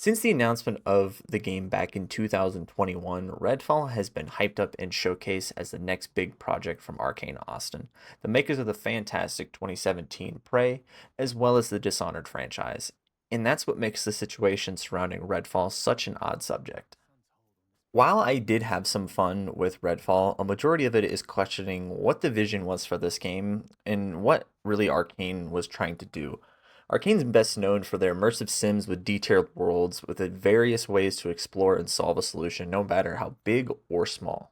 Since the announcement of the game back in 2021, Redfall has been hyped up and showcased as the next big project from Arkane Austin, the makers of the fantastic 2017 Prey, as well as the Dishonored franchise. And that's what makes the situation surrounding Redfall such an odd subject. While I did have some fun with Redfall, a majority of it is questioning what the vision was for this game and what really Arcane was trying to do. Arcane's best known for their immersive sims with detailed worlds with various ways to explore and solve a solution, no matter how big or small.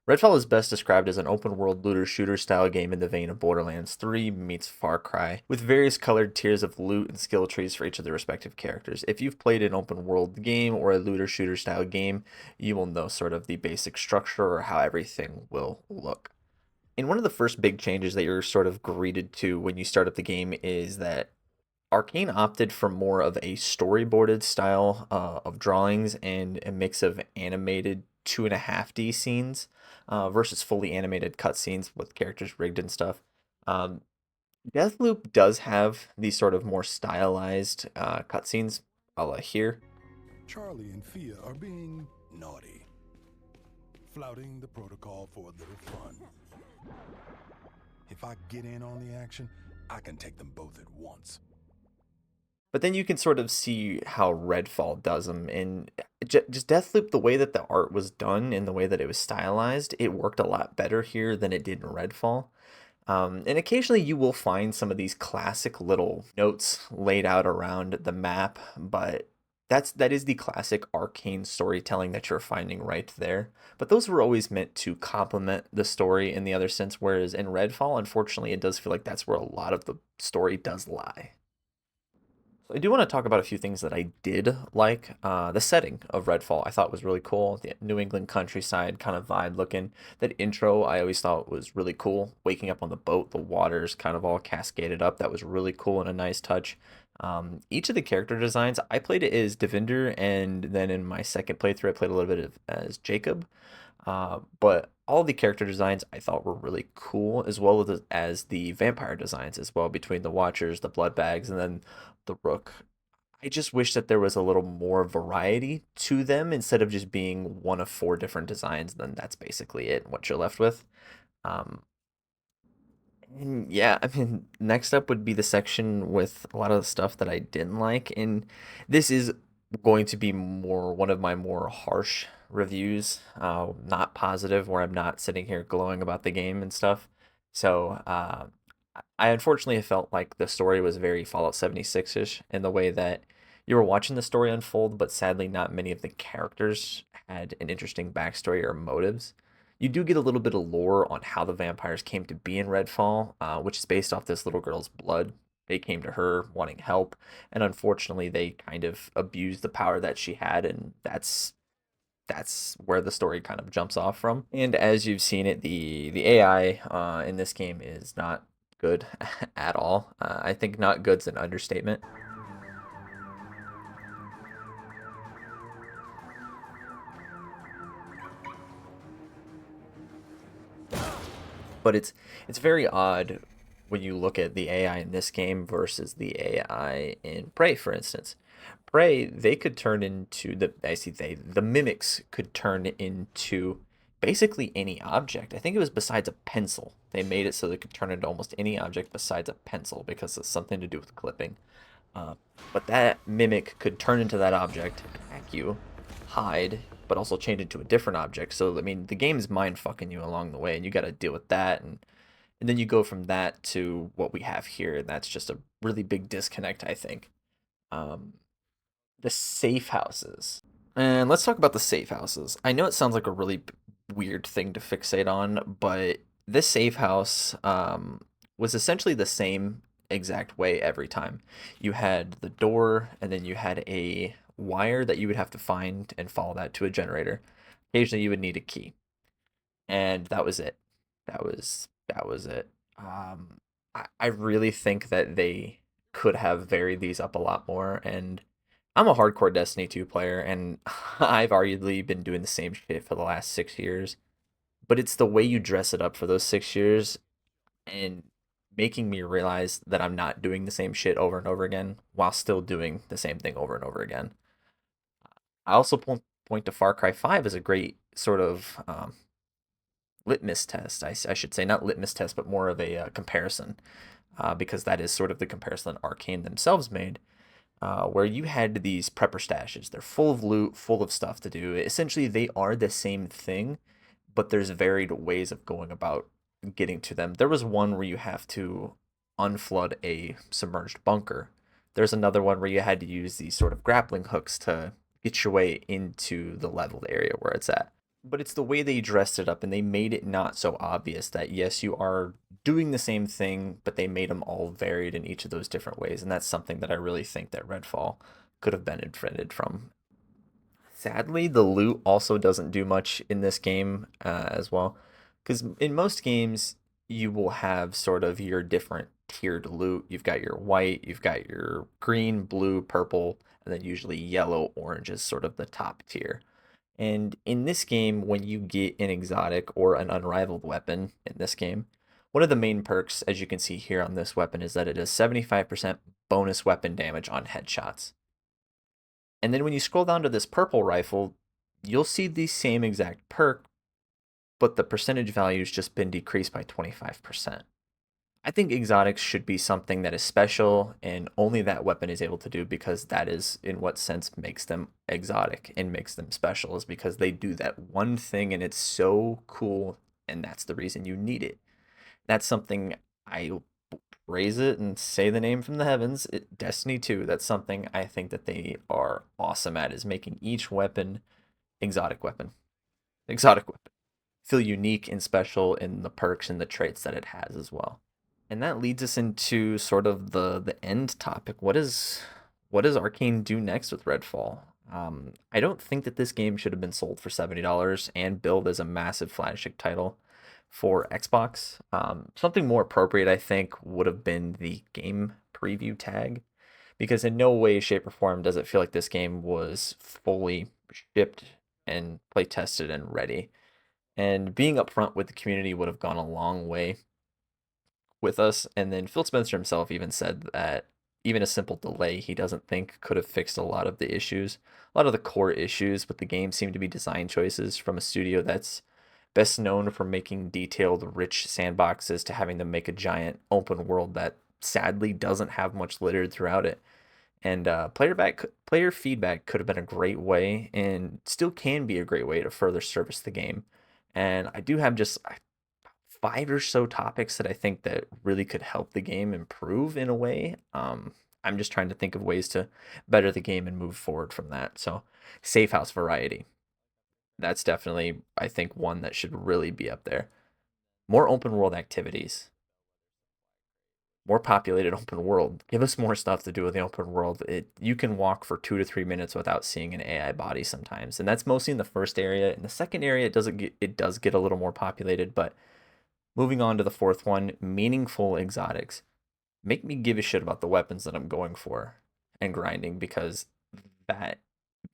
Redfall is best described as an open world looter shooter style game in the vein of Borderlands 3 meets Far Cry, with various colored tiers of loot and skill trees for each of the respective characters. If you've played an open world game or a looter shooter style game, you will know sort of the basic structure or how everything will look. And one of the first big changes that you're sort of greeted to when you start up the game is that Arcane opted for more of a storyboarded style of drawings and a mix of animated 2.5D scenes versus fully animated cutscenes with characters rigged and stuff. Um, Deathloop does have these sort of more stylized cutscenes, a la here. Charlie and Fia are being naughty, flouting the protocol for a little fun. If I get in on the action, I can take them both at once. But then you can sort of see how Redfall does them. And just Deathloop, the way that the art was done and the way that it was stylized, it worked a lot better here than it did in Redfall. And occasionally you will find some of these classic little notes laid out around the map, but that is the classic arcane storytelling that you're finding right there. But those were always meant to complement the story in the other sense, whereas in Redfall, unfortunately, it does feel like that's where a lot of the story does lie. So I do want to talk about a few things that I did like. The setting of Redfall I thought was really cool. The New England countryside kind of vibe looking. That intro I always thought was really cool. Waking up on the boat, the waters kind of all cascaded up. That was really cool and a nice touch. Each of the character designs, I played it as Devinder, and then in my second playthrough, I played a little bit as Jacob. But all the character designs I thought were really cool, as well as the vampire designs as well, between the Watchers, the Blood Bags, and then the Rook. I just wish that there was a little more variety to them instead of just being one of four different designs. Then that's basically it, what you're left with. Um, and yeah, I mean, next up would be the section with a lot of the stuff that I didn't like, and this is going to be more one of my more harsh reviews, not positive, where I'm not sitting here glowing about the game and stuff. So, I unfortunately felt like the story was very Fallout 76-ish in the way that you were watching the story unfold, but sadly, not many of the characters had an interesting backstory or motives. You do get a little bit of lore on how the vampires came to be in Redfall, which is based off this little girl's blood. They came to her wanting help, and unfortunately, they kind of abused the power that she had, and that's where the story kind of jumps off from. And as you've seen it, the AI in this game is not good at all. I think not good's an understatement. But it's very odd when you look at the AI in this game versus the AI in Prey, for instance. Prey, they could turn into the mimics could turn into basically any object. I think it was besides a pencil. They made it so they could turn into almost any object besides a pencil because it's something to do with clipping. Uh, but that mimic could turn into that object, attack you, hide, but also change into a different object. So I mean, the game's mind fucking you along the way, and you got to deal with that, and then you go from that to what we have here, and that's just a really big disconnect, I think. Um, the safe houses, and let's talk about the safe houses. I know it sounds like a really weird thing to fixate on, but this safe house was essentially the same exact way every time. You had the door, and then you had a wire that you would have to find and follow that to a generator. Occasionally, you would need a key, and that was it. That was it. I really think that they could have varied these up a lot more. And I'm a hardcore Destiny 2 player, and I've arguably been doing the same shit for the last 6 years. But it's the way you dress it up for those 6 years and making me realize that I'm not doing the same shit over and over again while still doing the same thing over and over again. I also point to Far Cry 5 as a great sort of litmus test. I should say, not litmus test, but more of a comparison, because that is sort of the comparison that Arkane themselves made, where you had these prepper stashes. They're full of loot, full of stuff to do. Essentially, they are the same thing, but there's varied ways of going about getting to them. There was one where you have to unflood a submerged bunker. There's another one where you had to use these sort of grappling hooks to get your way into the leveled area where it's at. But it's the way they dressed it up and they made it not so obvious that yes, you are doing the same thing, but they made them all varied in each of those different ways. And that's something that I really think that Redfall could have benefited from. Sadly, the loot also doesn't do much in this game as well. Because in most games, you will have sort of your different tiered loot. You've got your white, you've got your green, blue, purple, and then usually yellow, orange is sort of the top tier. And in this game, when you get an exotic or an unrivaled weapon in this game, one of the main perks, as you can see here on this weapon, is that it does 75% bonus weapon damage on headshots. And then when you scroll down to this purple rifle, you'll see the same exact perk, but the percentage value has just been decreased by 25%. I think exotics should be something that is special and only that weapon is able to do, because that is in what sense makes them exotic and makes them special, is because they do that one thing and it's so cool, and that's the reason you need it. That's something I raise it and say the name from the heavens. Destiny 2, that's something I think that they are awesome at, is making each weapon exotic weapon. Exotic weapon. Feel unique and special in the perks and the traits that it has as well. And that leads us into sort of the end topic. What does Arkane do next with Redfall? I don't think that this game should have been sold for $70 and billed as a massive flagship title for Xbox. Something more appropriate, I think, would have been the game preview tag, because in no way, shape, or form does it feel like this game was fully shipped and play tested and ready. And being upfront with the community would have gone a long way with us. And then Phil Spencer himself even said that even a simple delay he doesn't think could have fixed a lot of the issues. A lot of the core issues with the game seem to be design choices from a studio that's best known for making detailed, rich sandboxes to having them make a giant open world that sadly doesn't have much littered throughout it. And player feedback could have been a great way, and still can be a great way to further service the game. And I do have just five or so topics that I think that really could help the game improve in a way. I'm just trying to think of ways to better the game and move forward from that. So, safe house variety. That's definitely, I think, one that should really be up there. More open world activities, more populated open world. Give us more stuff to do with the open world. You can walk for 2 to 3 minutes without seeing an AI body sometimes, and that's mostly in the first area. In the second area, it does get a little more populated, but moving on to the fourth one, meaningful exotics. Make me give a shit about the weapons that I'm going for and grinding, because that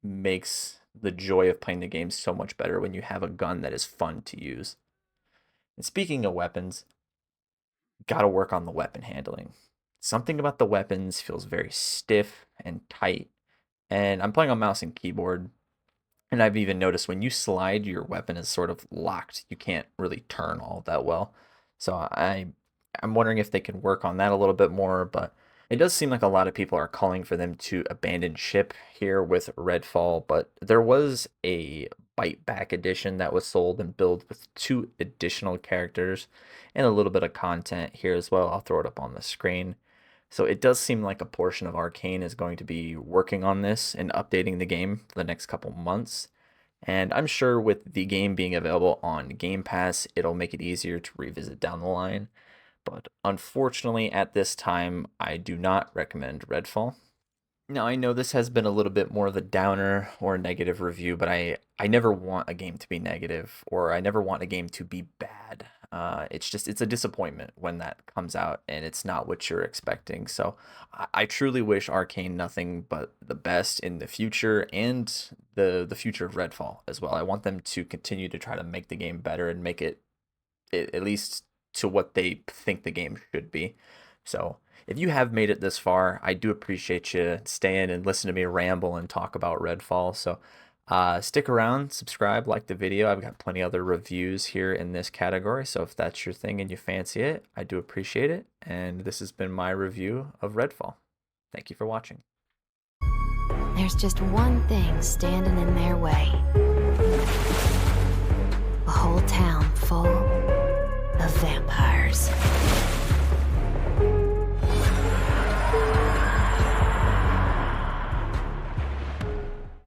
makes the joy of playing the game so much better when you have a gun that is fun to use. And speaking of weapons, gotta work on the weapon handling. Something about the weapons feels very stiff and tight. And I'm playing on mouse and keyboard, and I've even noticed when you slide, your weapon is sort of locked. You can't really turn all that well. So I'm wondering if they can work on that a little bit more, but it does seem like a lot of people are calling for them to abandon ship here with Redfall, but there was a bite back edition that was sold and billed with 2 additional characters and a little bit of content here as well. I'll throw it up on the screen. So it does seem like a portion of Arkane is going to be working on this and updating the game for the next couple months. And I'm sure with the game being available on Game Pass, it'll make it easier to revisit down the line. But unfortunately, at this time, I do not recommend Redfall. Now, I know this has been a little bit more of a downer or a negative review, but I never want a game to be negative, or I never want a game to be bad. It's a disappointment when that comes out and it's not what you're expecting. So I truly wish Arkane nothing but the best in the future, and the future of Redfall as well. I want them to continue to try to make the game better and make it at least to what they think the game should be. So if you have made it this far, I do appreciate you staying and listen to me ramble and talk about Redfall. So stick around, subscribe, like the video. I've got plenty other reviews here in this category. So if that's your thing and you fancy it, I do appreciate it. And this has been my review of Redfall. Thank you for watching. There's just one thing standing in their way. A whole town full of vampires.